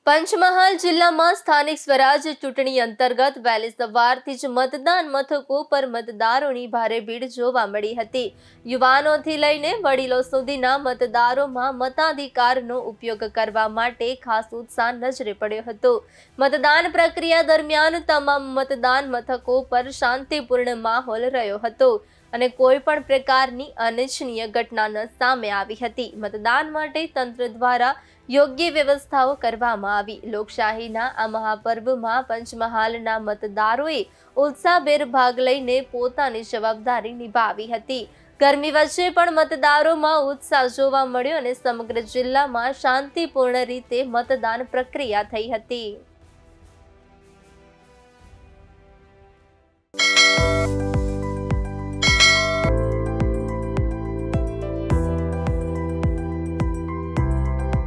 પંચમહાલ જિલ્લામાં સ્થાનિક સ્વરાજ ચૂંટણી અંતર્ગત વહેલી સવારથી જ મતદાન મથકો પર મતદારોની ભારે ભીડ જોવા મળી હતી। યુવાનોથી લઈને વડીલો સુધીના મતદારોમાં મતાધિકારનો ઉપયોગ કરવા માટે ખાસ ઉત્સાહ નજરે પડ્યો હતો। મતદાન પ્રક્રિયા દરમિયાન તમામ મતદાન મથકો પર શાંતિપૂર્ણ માહોલ રહ્યો હતો અને કોઈ પણ પ્રકારની અનિચ્છનીય ઘટના સામે આવી હતી। મતદાન માટે તંત્ર દ્વારા યોગ્ય વ્યવસ્થાઓ કરવામાં આવી। લોકશાહીના આ મહાપર્વમાં પંચમહાલના મતદારોએ ઉત્સાહભેર ભાગ લઈને પોતાની જવાબદારી નિભાવી હતી। ગરમી વચ્ચે પણ મતદારોમાં ઉત્સાહ જોવા મળ્યો અને સમગ્ર જિલ્લામાં શાંતિપૂર્ણ રીતે મતદાન પ્રક્રિયા થઈ હતી।